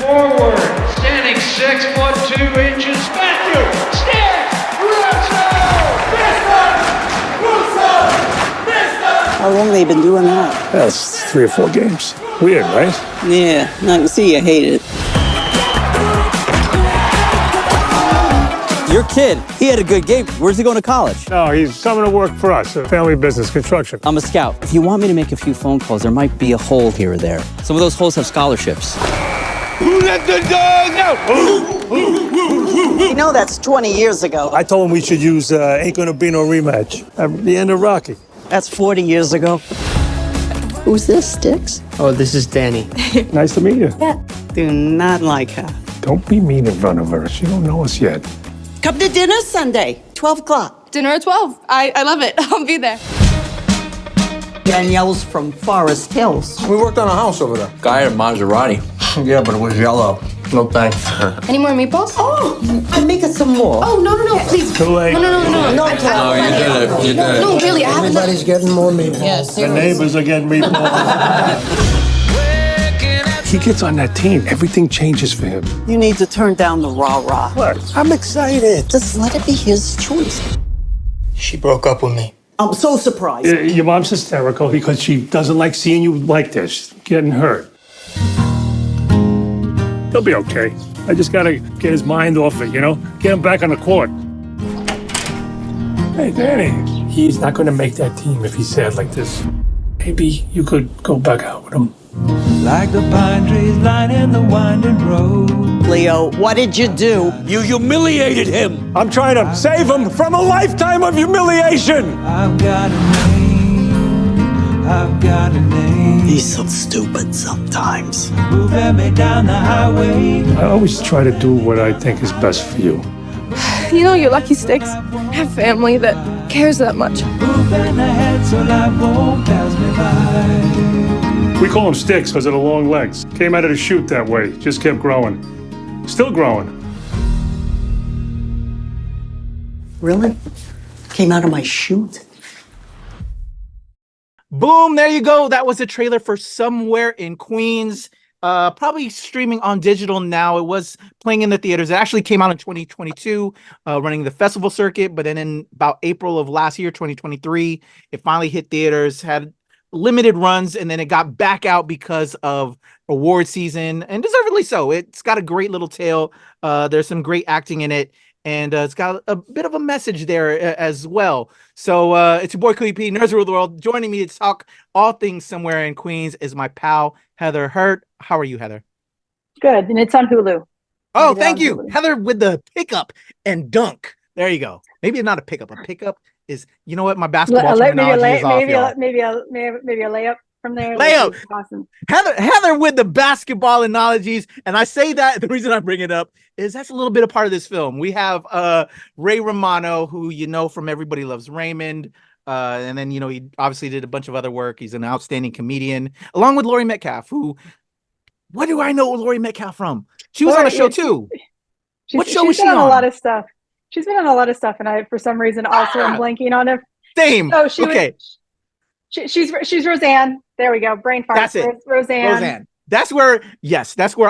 forward, standing 6'2" Matthew How long have they been doing that? That's 3 or 4 games. Weird, right? Yeah, I can see you hate it. Your kid, he had a good game. Where's he going to college? No, he's coming to work for us, a family business, construction. I'm a scout. If you want me to make a few phone calls, there might be a hole here or there. Some of those holes have scholarships. Who let the dog out? You know that's 20 years ago. I told him we should use Ain't Gonna Be No Rematch at the end of Rocky. That's 40 years ago. Who's this, Sticks? Oh, this is Danny. Nice to meet you. Yeah. Do not like her. Don't be mean in front of her. She don't know us yet. Come to dinner Sunday, 12 o'clock. Dinner at 12. I love it. I'll be there. Danielle's from Forest Hills. We worked on a house over there. Guy at Maserati. Yeah, but it was yellow. No thanks. Any more meatballs? Oh, I'm making some more. Oh, no, please. Too late. No. No, You did it. You did it. No, really, I haven't. Everybody's getting more meatballs. Yes, The neighbors are getting me. He gets on that team. Everything changes for him. You need to turn down the rah-rah. What? I'm excited. Just let it be his choice. She broke up with me. I'm so surprised. Your mom's hysterical because she doesn't like seeing you like this, getting hurt. He'll be okay. I just gotta get his mind off it, Get him back on the court. Hey, Danny, he's not gonna make that team if he's sad like this. Maybe you could go back out with him. Like the pine trees lining the winding road. Leo, what did you do? You humiliated him. I'm trying to save him from a lifetime of humiliation. I've got a name. I've got a name. He's so stupid sometimes. Moving me down the highway. I always try to do what I think is best for you. You know, you're lucky, Sticks. Have family that cares that much. Moving ahead so life won't pass me by. We call him Sticks because of the long legs. Came out of the chute that way. Just kept growing. Still growing. Really? Came out of my chute? Boom, there you go. That was a trailer for Somewhere in Queens. Probably streaming on digital now. It was playing in the theaters. It actually came out in 2022, running the festival circuit. But then in about April of last year, 2023, it finally hit theaters, had limited runs, and then it got back out because of award season, and deservedly so. It's got a great little tale. There's some great acting in it. And it's got a bit of a message there as well. So it's your boy Kuya, Nerds Rule the World. Joining me to talk all things Somewhere in Queens is my pal, Heather Hurt. How are you, Heather? Good, and it's on Hulu. Oh, thank you. Hulu. Heather with the pickup and dunk. There you go. Maybe not a pickup. A pickup is, you know what? My basketball terminology is off, maybe a layup. From there, layup. Awesome. Heather with the basketball analogies, and I say that the reason I bring it up is that's a little bit a part of this film. We have Ray Romano, who you know from Everybody Loves Raymond, and then he obviously did a bunch of other work. He's an outstanding comedian, along with Laurie Metcalf. Who, what do I know Laurie Metcalf from? She was on a show too. What show was she on? A lot of stuff. She's been on a lot of stuff, and I, for some reason, also am blanking on her. Same. Oh, she okay. She's Roseanne. There we go. Brain fart. That's it. Roseanne. That's where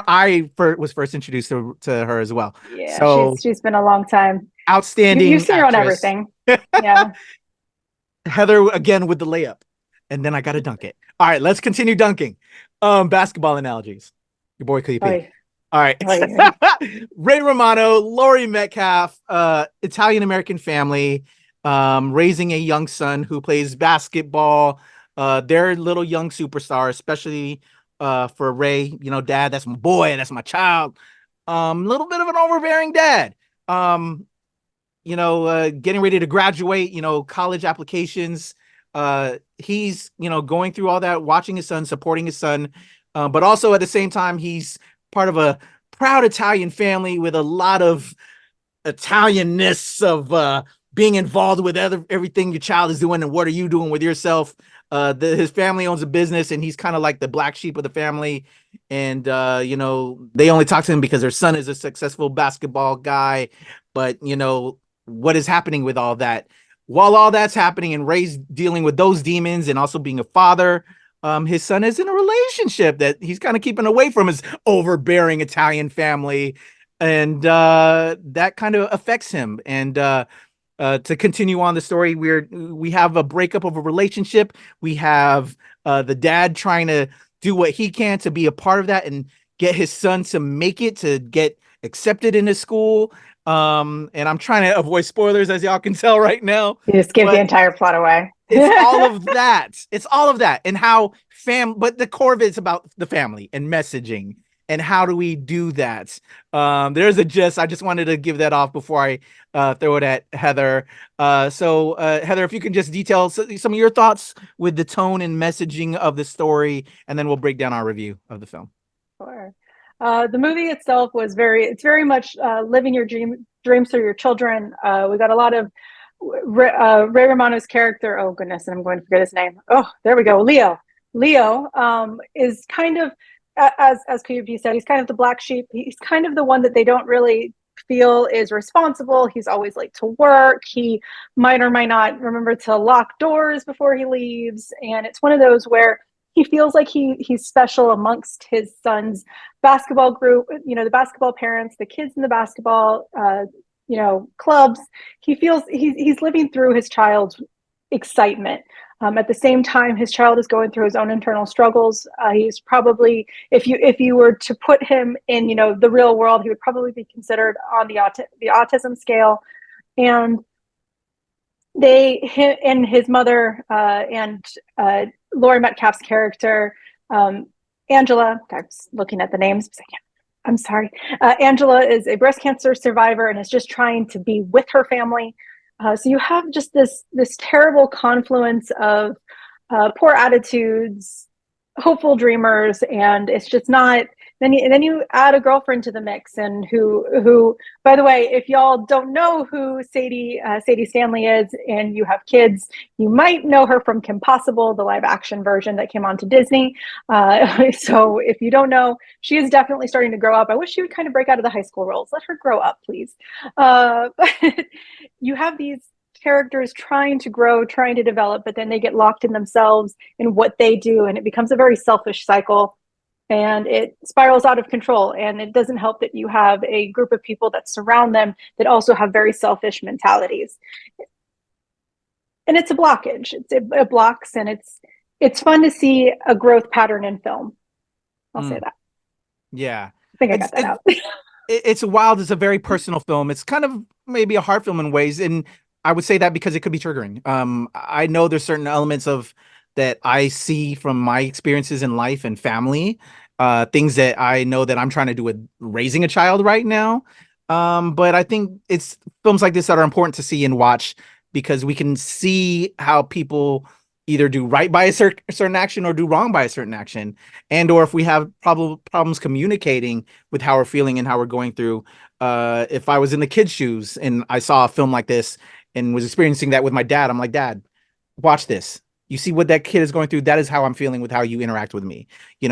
I was first introduced to her as well. Yeah, so she's been a long time. Outstanding. You've seen her on everything. Yeah. Heather again with the layup, and then I got to dunk it. All right, let's continue dunking. Basketball analogies. Your boy Kuya. All right. Ray Romano, Laurie Metcalf, Italian American family, raising a young son who plays basketball. They're little young superstar, especially for Ray. Dad, that's my boy, that's my child. Little bit of an overbearing dad. Getting ready to graduate, college applications. He's, going through all that, watching his son, supporting his son. But also at the same time, he's part of a proud Italian family with a lot of Italianness of being involved with everything your child is doing and what are you doing with yourself. His family owns a business and he's kind of like the black sheep of the family. And, they only talk to him because their son is a successful basketball guy. But, what is happening with all that? While all that's happening and Ray's dealing with those demons and also being a father, his son is in a relationship that he's kind of keeping away from his overbearing Italian family, and that kind of affects him. And to continue on the story, we have a breakup of a relationship. We have the dad trying to do what he can to be a part of that and get his son to make it, to get accepted into school. And I'm trying to avoid spoilers, as y'all can tell right now. You just give the entire plot away. It's all of that. It's all of that. And how but the core of it is about the family and messaging. And how do we do that? There's a gist. I just wanted to give that off before I throw it at Heather. So Heather, if you can just detail some of your thoughts with the tone and messaging of the story, and then we'll break down our review of the film. Sure. The movie itself was it's very much living your dreams through your children. We got a lot of Ray Romano's character. Oh goodness, and I'm going to forget his name. Oh, there we go. Leo is kind of, as Kuya said, he's kind of the black sheep. He's kind of the one that they don't really feel is responsible. He's always late to work. He might or might not remember to lock doors before he leaves. And it's one of those where he feels like he's special amongst his son's basketball group, the basketball parents, the kids in the basketball, clubs. He feels he's living through his child's excitement. At the same time, his child is going through his own internal struggles. He's probably, if you were to put him in, the real world, he would probably be considered on the autism scale. And his mother and Laurie Metcalf's character, Angela. I was looking at the names. I'm sorry. Angela is a breast cancer survivor and is just trying to be with her family. So you have just this terrible confluence of poor attitudes, hopeful dreamers, and it's just not. Then you add a girlfriend to the mix, and who, by the way, if y'all don't know who Sadie Stanley is, and you have kids, you might know her from Kim Possible, the live action version that came on to Disney. So if you don't know, she is definitely starting to grow up. I wish she would kind of break out of the high school roles. Let her grow up, please. But you have these characters trying to grow, trying to develop, but then they get locked in themselves in what they do, and it becomes a very selfish cycle. And it spirals out of control. And it doesn't help that you have a group of people that surround them that also have very selfish mentalities. And it's a blockage. It blocks, and it's fun to see a growth pattern in film. I'll say that. Yeah. I think I got that out. It's wild. It's a very personal film. It's kind of maybe a hard film in ways. And I would say that because it could be triggering. I know there's certain elements of that I see from my experiences in life and family, things that I know that I'm trying to do with raising a child right now. But I think it's films like this that are important to see and watch, because we can see how people either do right by a certain action or do wrong by a certain action. And or if we have problems communicating with how we're feeling and how we're going through. If I was in the kid's shoes and I saw a film like this and was experiencing that with my dad, I'm like, Dad, watch this. You see what that kid is going through? That is how I'm feeling with how you interact with me,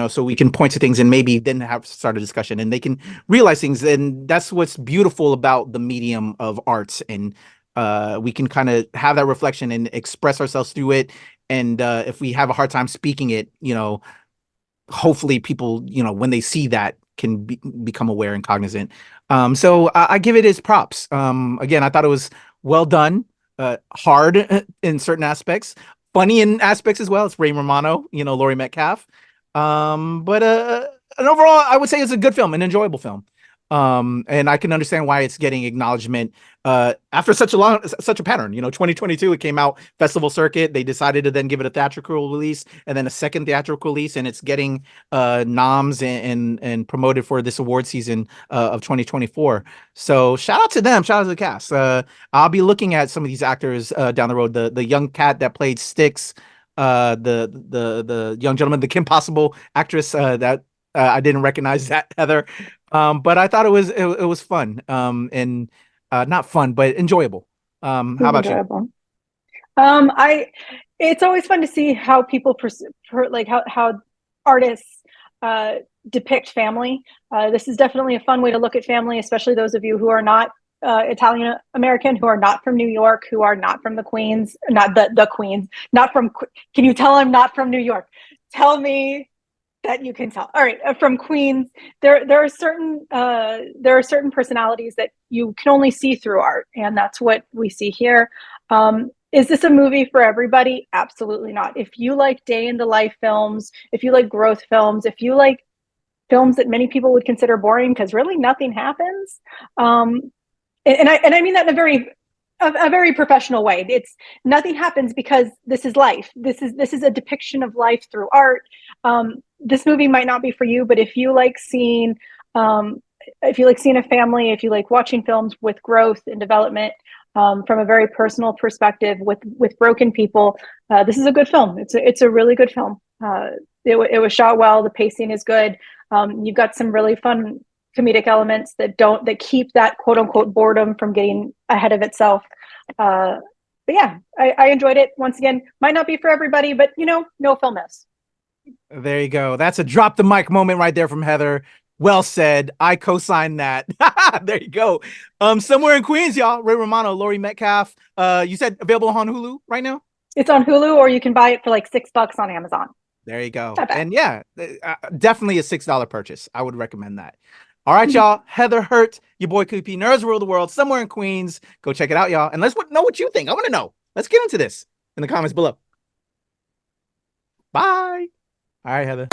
so we can point to things and maybe then start a discussion, and they can realize things. And that's what's beautiful about the medium of arts. And we can kind of have that reflection and express ourselves through it. And if we have a hard time speaking it, hopefully people, when they see that, can become aware and cognizant. So I give it his props. Again, I thought it was well done, hard in certain aspects, funny in aspects as well. It's Ray Romano, Laurie Metcalf. But and overall, I would say it's a good film, an enjoyable film. And I can understand why it's getting acknowledgement after such a pattern. 2022, it came out festival circuit. They decided to then give it a theatrical release and then a second theatrical release, and it's getting noms and promoted for this award season of 2024. So shout out to them. Shout out to the cast. I'll be looking at some of these actors down the road. The young cat that played Styx, the young gentleman, the Kim Possible actress that I didn't recognize that, Heather. But I thought it was fun, and not fun, but enjoyable. How about you? It's always fun to see how people how artists depict family. This is definitely a fun way to look at family, especially those of you who are not Italian American, who are not from New York, who are not from the Queens, not the Queens, not from. Can you tell I'm not from New York? tell me that you can tell. All right, from Queens, there are certain personalities that you can only see through art, and that's what we see here. Is this a movie for everybody? Absolutely not. If you like day in the life films, if you like growth films, if you like films that many people would consider boring because really nothing happens, and I mean that in a very professional way. It's nothing happens because this is life. This is a depiction of life through art. This movie might not be for you, but if you like seeing a family, if you like watching films with growth and development, from a very personal perspective with broken people, this is a good film. It's a really good film. It was shot well. The pacing is good. You've got some really fun comedic elements that keep that quote unquote boredom from getting ahead of itself. But yeah, I enjoyed it. Once again, might not be for everybody, but no film is. There you go. That's a drop the mic moment right there from Heather. Well said. I co-sign that. There you go. Somewhere in Queens, y'all. Ray Romano, Laurie Metcalf. You said available on Hulu right now? It's on Hulu, or you can buy it for like $6 on Amazon. There you go. And yeah, definitely a $6 purchase. I would recommend that. All right, y'all. Heather Hurt, your boy QP, Nerds Rule the World, Somewhere in Queens. Go check it out, y'all. And let's know what you think. I want to know. Let's get into this in the comments below. Bye. All right, Heather.